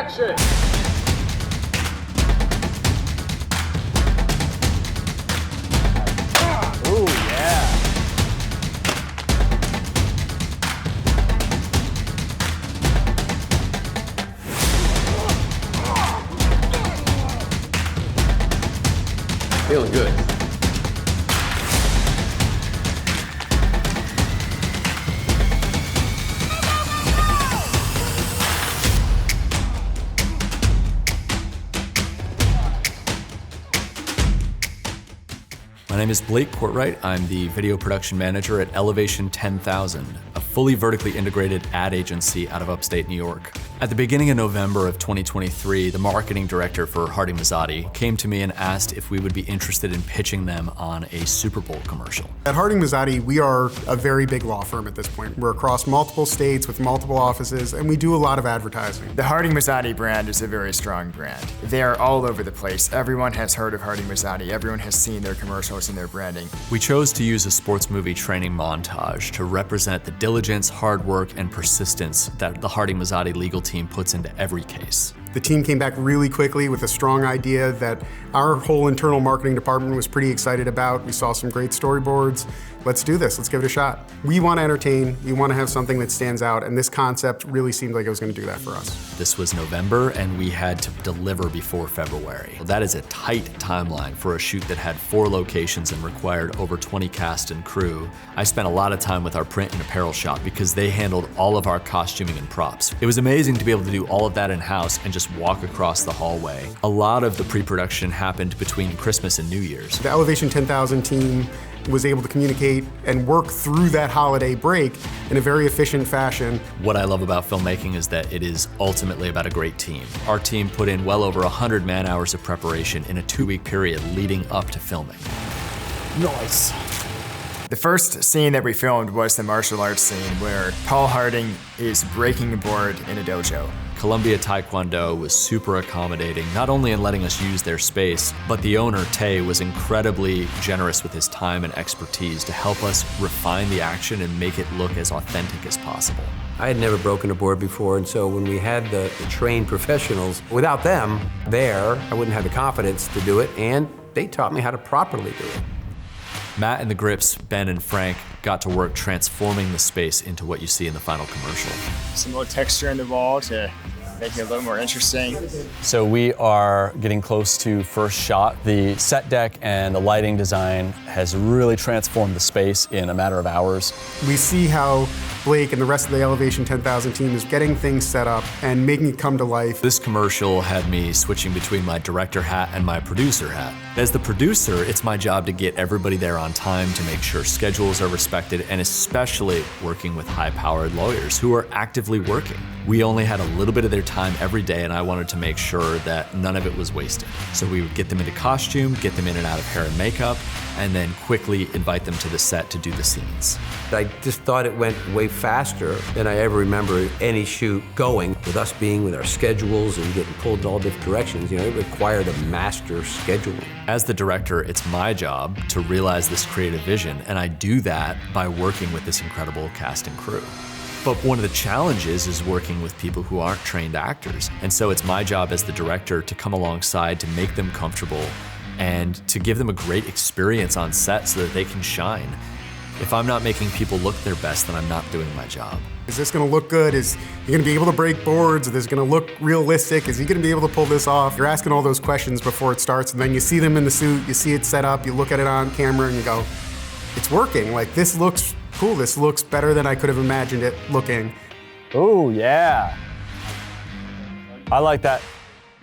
action! Ooh, yeah. Feeling good. My name is Blake Cortright. I'm the video production manager at Elevation 10,000, a fully vertically integrated ad agency out of upstate New York. At the beginning of November of 2023, the marketing director for Harding Mazzotti came to me and asked if we would be interested in pitching them on a Super Bowl commercial. At Harding Mazzotti, we are a very big law firm at this point. We're across multiple states with multiple offices, and we do a lot of advertising. The Harding Mazzotti brand is a very strong brand. They are all over the place. Everyone has heard of Harding Mazzotti. Everyone has seen their commercials and their branding. We chose to use a sports movie training montage to represent the diligence, hard work, and persistence that the Harding Mazzotti legal team puts into every case. The team came back really quickly with a strong idea that our whole internal marketing department was pretty excited about. We saw some great storyboards. Let's do this, let's give it a shot. We want to entertain, we want to have something that stands out, and this concept really seemed like it was going to do that for us. This was November, and we had to deliver before February. That is a tight timeline for a shoot that had 4 locations and required over 20 cast and crew. I spent a lot of time with our print and apparel shop because they handled all of our costuming and props. It was amazing to be able to do all of that in-house and just walk across the hallway. A lot of the pre-production happened between Christmas and New Year's. The Elevation 10,000 team was able to communicate and work through that holiday break in a very efficient fashion. What I love about filmmaking is that it is ultimately about a great team. Our team put in well over 100 man-hours of preparation in a 2-week period leading up to filming. Nice. The first scene that we filmed was the martial arts scene where Paul Harding is breaking a board in a dojo. Columbia Taekwondo was super accommodating, not only in letting us use their space, but the owner, Tay, was incredibly generous with his time and expertise to help us refine the action and make it look as authentic as possible. I had never broken a board before, and so when we had the trained professionals, without them there, I wouldn't have the confidence to do it, and they taught me how to properly do it. Matt and the Grips, Ben and Frank, got to work transforming the space into what you see in the final commercial. Some more texture in the wall to make it a little more interesting. So we are getting close to first shot. The set deck and the lighting design has really transformed the space in a matter of hours. We see how Blake and the rest of the Elevation 10,000 team is getting things set up and making it come to life. This commercial had me switching between my director hat and my producer hat. As the producer, it's my job to get everybody there on time to make sure schedules are respected, and especially working with high-powered lawyers who are actively working. We only had a little bit of their time every day, and I wanted to make sure that none of it was wasted. So we would get them into costume, get them in and out of hair and makeup, and then quickly invite them to the set to do the scenes. I just thought it went way faster than I ever remember any shoot going. With us being with our schedules and getting pulled in all different directions, you know, it required a master scheduling. As the director, it's my job to realize this creative vision, and I do that by working with this incredible cast and crew. But one of the challenges is working with people who aren't trained actors. And so it's my job as the director to come alongside to make them comfortable and to give them a great experience on set so that they can shine. If I'm not making people look their best, then I'm not doing my job. Is this gonna look good? Is he gonna be able to break boards? Is this gonna look realistic? Is he gonna be able to pull this off? You're asking all those questions before it starts, and then you see them in the suit, you see it set up, you look at it on camera and you go, it's working. Like, this looks cool. This looks better than I could have imagined it looking. Oh, yeah. I like that.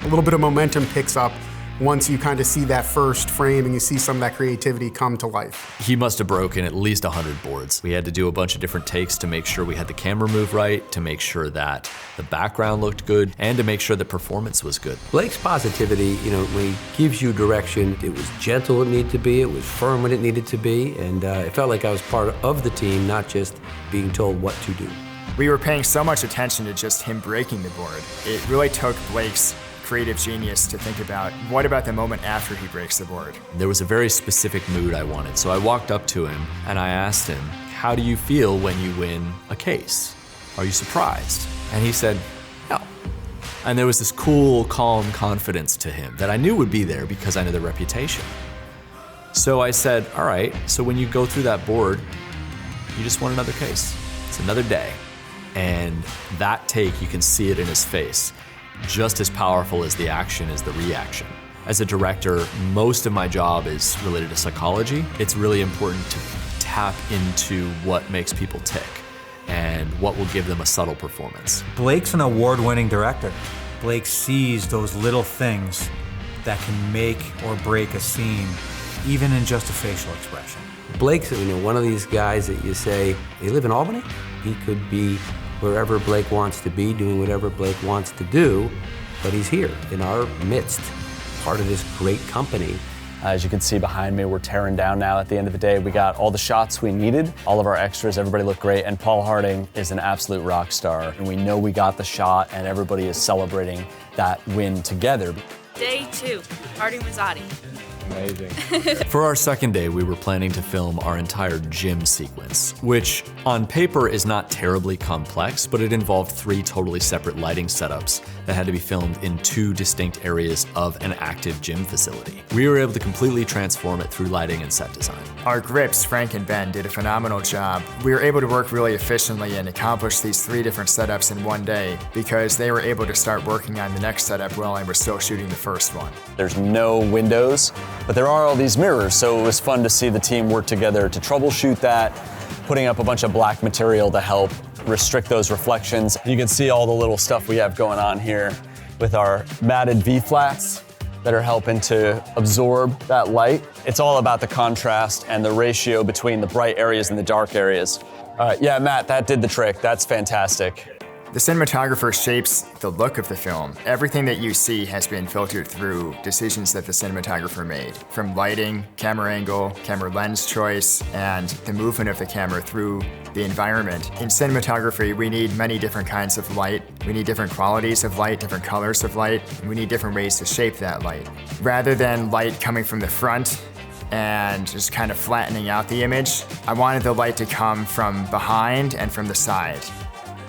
A little bit of momentum picks up once you kind of see that first frame and you see some of that creativity come to life. He must have broken at least 100 boards. We had to do a bunch of different takes to make sure we had the camera move right, to make sure that the background looked good, and to make sure the performance was good. Blake's positivity, you know, when he gives you direction, it was gentle when it needed to be, it was firm when it needed to be, and it felt like I was part of the team, not just being told what to do. We were paying so much attention to just him breaking the board. It really took Blake's creative genius to think about, what about the moment after he breaks the board? There was a very specific mood I wanted, so I walked up to him and I asked him, how do you feel when you win a case? Are you surprised? And he said, no. And there was this cool, calm confidence to him that I knew would be there because I knew the reputation. So I said, all right, so when you go through that board, you just want another case. It's another day. And that take, you can see it in his face. Just as powerful as the action is the reaction. As a director, most of my job is related to psychology. It's really important to tap into what makes people tick and what will give them a subtle performance. Blake's an award-winning director. Blake sees those little things that can make or break a scene, even in just a facial expression. Blake's, one of these guys that you say, they live in Albany? He could be wherever Blake wants to be, doing whatever Blake wants to do, but he's here in our midst, part of this great company. As you can see behind me, we're tearing down now at the end of the day. We got all the shots we needed, all of our extras, everybody looked great, and Paul Harding is an absolute rock star. And we know we got the shot, and everybody is celebrating that win together. Day 2, Harding Mazzotti. Amazing. For our second day, we were planning to film our entire gym sequence, which on paper is not terribly complex, but it involved 3 totally separate lighting setups that had to be filmed in 2 distinct areas of an active gym facility. We were able to completely transform it through lighting and set design. Our grips, Frank and Ben, did a phenomenal job. We were able to work really efficiently and accomplish these 3 different setups in one day because they were able to start working on the next setup while I was still shooting the first one. There's no windows, but there are all these mirrors, so it was fun to see the team work together to troubleshoot that, putting up a bunch of black material to help restrict those reflections. You can see all the little stuff we have going on here with our matted V-flats that are helping to absorb that light. It's all about the contrast and the ratio between the bright areas and the dark areas. All right, yeah, Matt, that did the trick. That's fantastic. The cinematographer shapes the look of the film. Everything that you see has been filtered through decisions that the cinematographer made, from lighting, camera angle, camera lens choice, and the movement of the camera through the environment. In cinematography, we need many different kinds of light. We need different qualities of light, different colors of light, and we need different ways to shape that light. Rather than light coming from the front and just kind of flattening out the image, I wanted the light to come from behind and from the side,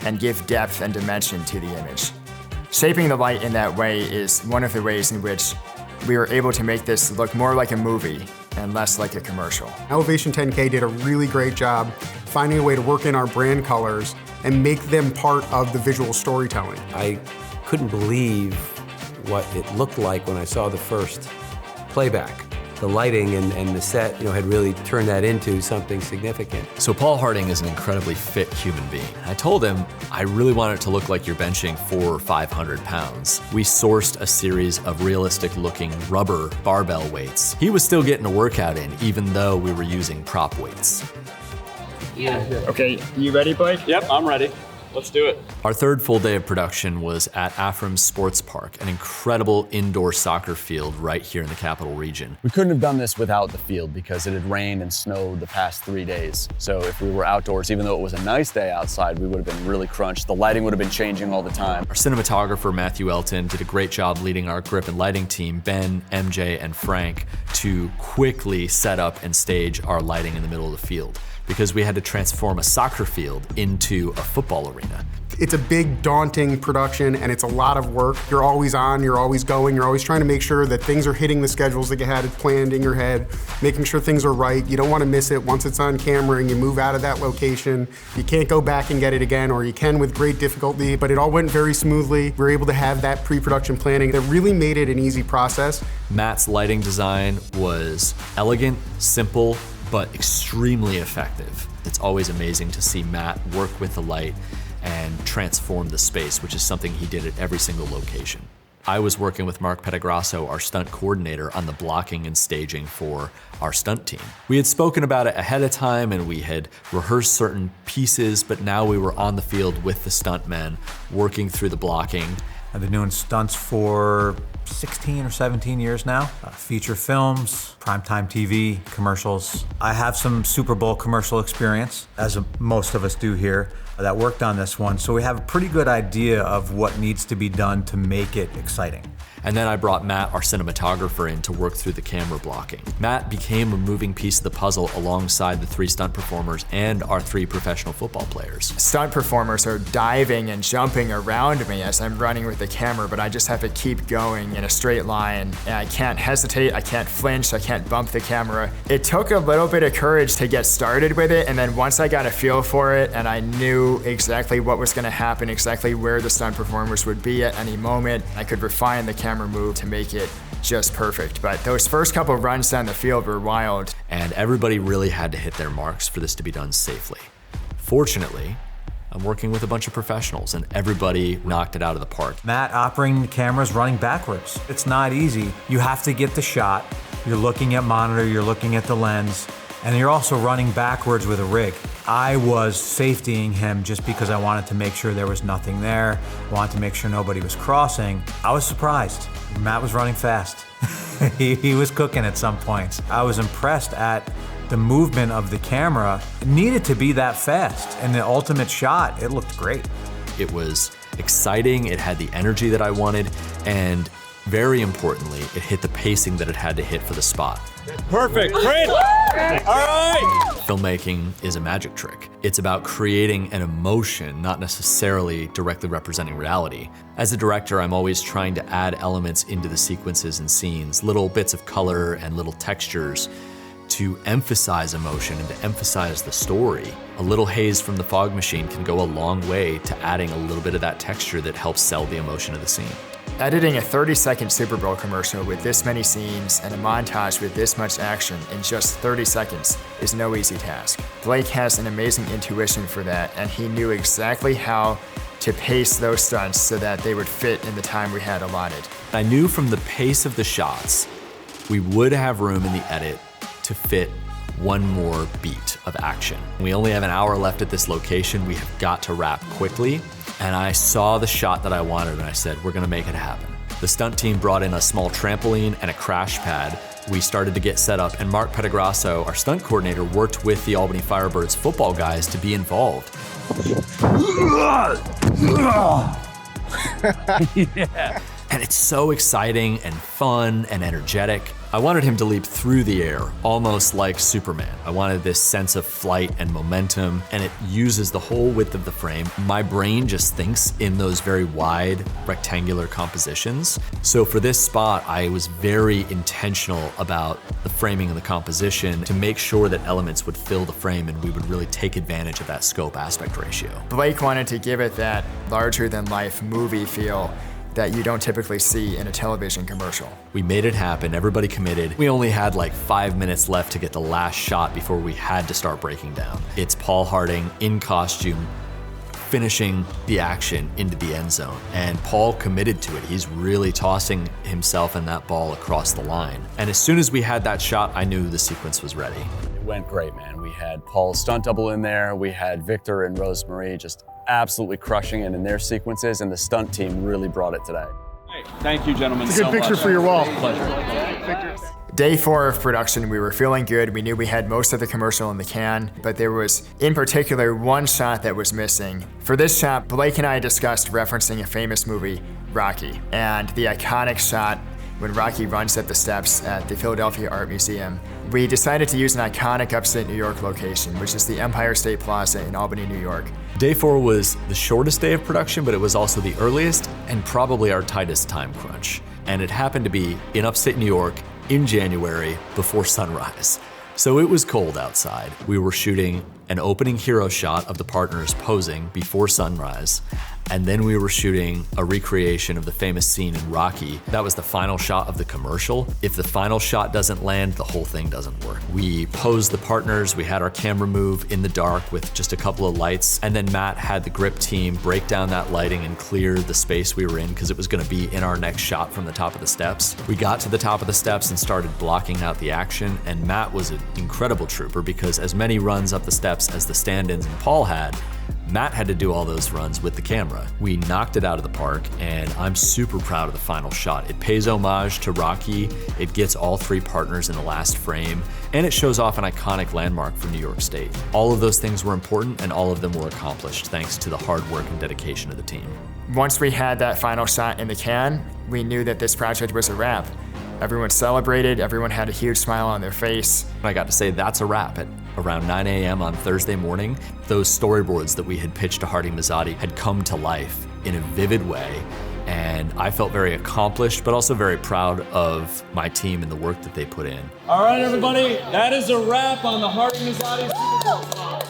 and give depth and dimension to the image. Shaping the light in that way is one of the ways in which we were able to make this look more like a movie and less like a commercial. Elevation 10K did a really great job finding a way to work in our brand colors and make them part of the visual storytelling. I couldn't believe what it looked like when I saw the first playback. The lighting and the set, had really turned that into something significant. So Paul Harding is an incredibly fit human being. I told him, I really want it to look like you're benching 400 or 500 pounds. We sourced a series of realistic looking rubber barbell weights. He was still getting a workout in, even though we were using prop weights. Okay, you ready, Blake? Yep, I'm ready. Let's do it. Our third full day of production was at Afram Sports Park, an incredible indoor soccer field right here in the Capital Region. We couldn't have done this without the field because it had rained and snowed the past 3 days. So if we were outdoors, even though it was a nice day outside, we would have been really crunched. The lighting would have been changing all the time. Our cinematographer, Matthew Elton, did a great job leading our grip and lighting team, Ben, MJ, and Frank, to quickly set up and stage our lighting in the middle of the field, because we had to transform a soccer field into a football arena. It's a big, daunting production, and it's a lot of work. You're always on, you're always going, you're always trying to make sure that things are hitting the schedules that you had planned in your head, making sure things are right. You don't want to miss it. Once it's on camera and you move out of that location, you can't go back and get it again, or you can with great difficulty, but it all went very smoothly. We were able to have that pre-production planning that really made it an easy process. Matt's lighting design was elegant, simple, but extremely effective. It's always amazing to see Matt work with the light and transform the space, which is something he did at every single location. I was working with Mark Petagrasso, our stunt coordinator, on the blocking and staging for our stunt team. We had spoken about it ahead of time and we had rehearsed certain pieces, but now we were on the field with the stuntmen, working through the blocking. I've been doing stunts for 16 or 17 years now. Feature films, primetime TV, commercials. I have some Super Bowl commercial experience, as most of us do here, that worked on this one. So we have a pretty good idea of what needs to be done to make it exciting. And then I brought Matt, our cinematographer, in to work through the camera blocking. Matt became a moving piece of the puzzle alongside the 3 stunt performers and our 3 professional football players. Stunt performers are diving and jumping around me as I'm running with the camera, but I just have to keep going in a straight line. And I can't hesitate, I can't flinch, I can't bump the camera. It took a little bit of courage to get started with it, and then once I got a feel for it and I knew exactly what was gonna happen, exactly where the stunt performers would be at any moment, I could refine the camera move to make it just perfect. But those first couple of runs down the field were wild. And everybody really had to hit their marks for this to be done safely. Fortunately, I'm working with a bunch of professionals and everybody knocked it out of the park. Matt operating the cameras running backwards. It's not easy. You have to get the shot. You're looking at monitor, you're looking at the lens, and you're also running backwards with a rig. I was safetying him just because I wanted to make sure there was nothing there. I wanted to make sure nobody was crossing. I was surprised. Matt was running fast. he was cooking at some points. I was impressed at the movement of the camera. It needed to be that fast. And the ultimate shot, it looked great. It was exciting, it had the energy that I wanted, and very importantly, it hit the pacing that it had to hit for the spot. Perfect, great! All right! Filmmaking is a magic trick. It's about creating an emotion, not necessarily directly representing reality. As a director, I'm always trying to add elements into the sequences and scenes, little bits of color and little textures to emphasize emotion and to emphasize the story. A little haze from the fog machine can go a long way to adding a little bit of that texture that helps sell the emotion of the scene. Editing a 30-second Super Bowl commercial with this many scenes and a montage with this much action in just 30 seconds is no easy task. Blake has an amazing intuition for that, and he knew exactly how to pace those stunts so that they would fit in the time we had allotted. I knew from the pace of the shots, we would have room in the edit to fit one more beat of action. We only have an hour left at this location. We have got to wrap quickly. And I saw the shot that I wanted and I said, we're gonna make it happen. The stunt team brought in a small trampoline and a crash pad. We started to get set up, and Mark Pedigrasso, our stunt coordinator, worked with the Albany Firebirds football guys to be involved. Yeah. And it's so exciting and fun and energetic. I wanted him to leap through the air, almost like Superman. I wanted this sense of flight and momentum, and it uses the whole width of the frame. My brain just thinks in those very wide, rectangular compositions. So for this spot, I was very intentional about the framing and the composition to make sure that elements would fill the frame and we would really take advantage of that scope aspect ratio. Blake wanted to give it that larger-than-life movie feel that you don't typically see in a television commercial. We made it happen, everybody committed. We only had like 5 minutes left to get the last shot before we had to start breaking down. It's Paul Harding in costume, finishing the action into the end zone. And Paul committed to it. He's really tossing himself and that ball across the line. And as soon as we had that shot, I knew the sequence was ready. It went great, man. We had Paul's stunt double in there. We had Victor and Rosemarie just absolutely crushing it in their sequences, and the stunt team really brought it today. Hey, thank you, gentlemen, It's a good picture for your wall. Pleasure. Day 4 of production, we were feeling good. We knew we had most of the commercial in the can, but there was, in particular, one shot that was missing. For this shot, Blake and I discussed referencing a famous movie, Rocky, and the iconic shot when Rocky runs up the steps at the Philadelphia Art Museum. We decided to use an iconic upstate New York location, which is the Empire State Plaza in Albany, New York. Day 4 was the shortest day of production, but it was also the earliest and probably our tightest time crunch. And it happened to be in upstate New York in January before sunrise. So it was cold outside. We were shooting an opening hero shot of the partners posing before sunrise. And then we were shooting a recreation of the famous scene in Rocky. That was the final shot of the commercial. If the final shot doesn't land, the whole thing doesn't work. We posed the partners, we had our camera move in the dark with just a couple of lights, and then Matt had the grip team break down that lighting and clear the space we were in because it was gonna be in our next shot from the top of the steps. We got to the top of the steps and started blocking out the action, and Matt was an incredible trooper because as many runs up the steps as the stand-ins and Paul had, Matt had to do all those runs with the camera. We knocked it out of the park, and I'm super proud of the final shot. It pays homage to Rocky, it gets all three partners in the last frame, and it shows off an iconic landmark for New York State. All of those things were important, and all of them were accomplished thanks to the hard work and dedication of the team. Once we had that final shot in the can, we knew that this project was a wrap. Everyone celebrated, everyone had a huge smile on their face. I got to say that's a wrap. At around 9 a.m. on Thursday morning, those storyboards that we had pitched to Harding Mazzotti had come to life in a vivid way, and I felt very accomplished, but also very proud of my team and the work that they put in. All right, everybody, that is a wrap on the Harding Mazzotti Super Bowl song.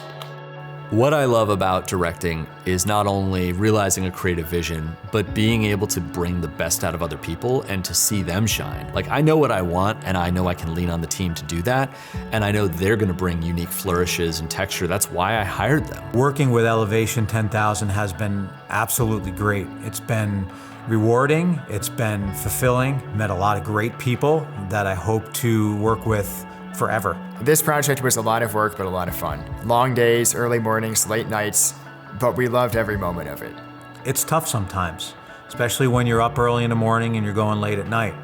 What I love about directing is not only realizing a creative vision, but being able to bring the best out of other people and to see them shine. Like, I know what I want, and I know I can lean on the team to do that, and I know they're gonna bring unique flourishes and texture. That's why I hired them. Working with Elevation 10,000 has been absolutely great. It's been rewarding, it's been fulfilling. Met a lot of great people that I hope to work with forever. This project was a lot of work, but a lot of fun. Long days, early mornings, late nights, but we loved every moment of it. It's tough sometimes, especially when you're up early in the morning and you're going late at night,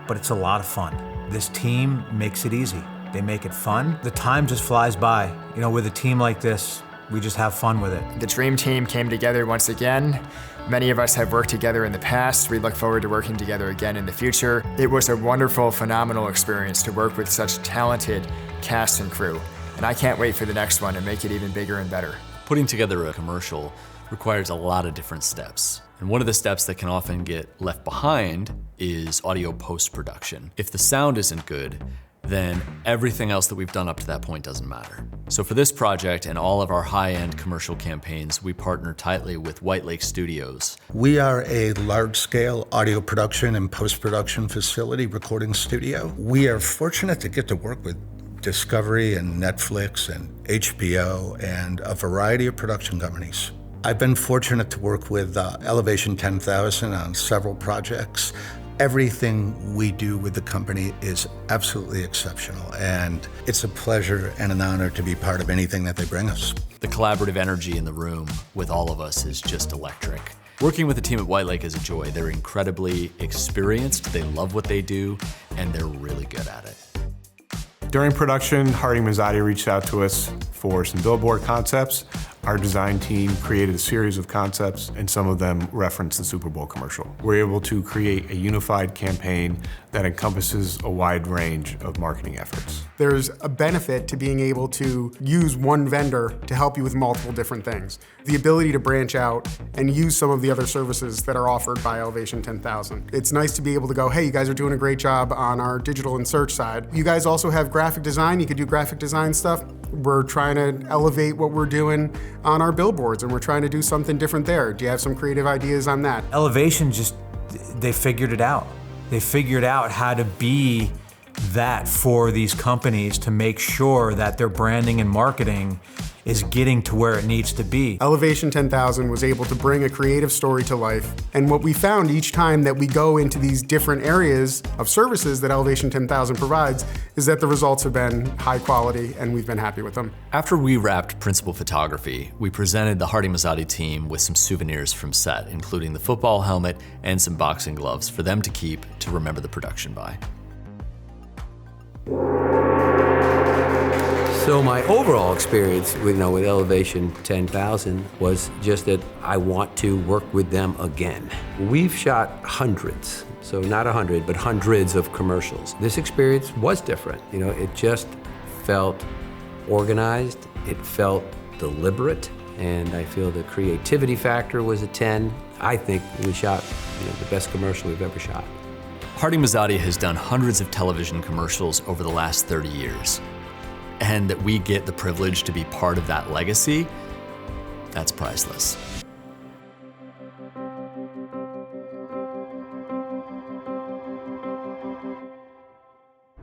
but it's a lot of fun. This team makes it easy. They make it fun. The time just flies by. You know, with a team like this, we just have fun with it. The dream team came together once again. Many of us have worked together in the past. We look forward to working together again in the future. It was a wonderful, phenomenal experience to work with such talented cast and crew. And I can't wait for the next one and make it even bigger and better. Putting together a commercial requires a lot of different steps. And one of the steps that can often get left behind is audio post-production. If the sound isn't good, then everything else that we've done up to that point doesn't matter. So for this project and all of our high-end commercial campaigns, we partner tightly with White Lake Studios. We are a large-scale audio production and post-production facility recording studio. We are fortunate to get to work with Discovery and Netflix and HBO and a variety of production companies. I've been fortunate to work with Elevation 10,000 on several projects. Everything we do with the company is absolutely exceptional, and it's a pleasure and an honor to be part of anything that they bring us. The collaborative energy in the room with all of us is just electric. Working with the team at White Lake is a joy. They're incredibly experienced, they love what they do, and they're really good at it. During production, Harding Mazzotti reached out to us for some billboard concepts. Our design team created a series of concepts, and some of them reference the Super Bowl commercial. We're able to create a unified campaign that encompasses a wide range of marketing efforts. There's a benefit to being able to use one vendor to help you with multiple different things. The ability to branch out and use some of the other services that are offered by Elevation 10,000. It's nice to be able to go, hey, you guys are doing a great job on our digital and search side. You guys also have graphic design, you could do graphic design stuff. We're trying to elevate what we're doing on our billboards, and we're trying to do something different there. Do you have some creative ideas on that? Elevation they figured it out. They figured out how to be that for these companies to make sure that their branding and marketing is getting to where it needs to be. Elevation 10,000 was able to bring a creative story to life, and what we found each time that we go into these different areas of services that Elevation 10,000 provides is that the results have been high quality, and we've been happy with them. After we wrapped principal photography, we presented the Harding Mazzotti team with some souvenirs from set, including the football helmet and some boxing gloves for them to keep to remember the production by. So my overall experience with Elevation 10,000 was just that I want to work with them again. We've shot hundreds, so not 100, but hundreds of commercials. This experience was different. It just felt organized, it felt deliberate, and I feel the creativity factor was a 10. I think we shot the best commercial we've ever shot. Harding Mazzotti has done hundreds of television commercials over the last 30 years. And that we get the privilege to be part of that legacy, that's priceless.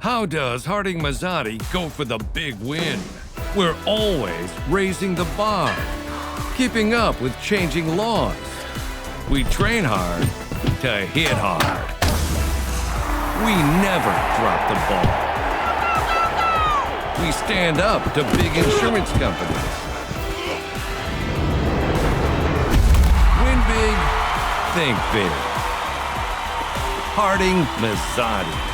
How does Harding Mazzotti go for the big win? We're always raising the bar, keeping up with changing laws. We train hard to hit hard. We never drop the ball. We stand up to big insurance companies. Think big. Harding Mazzotti.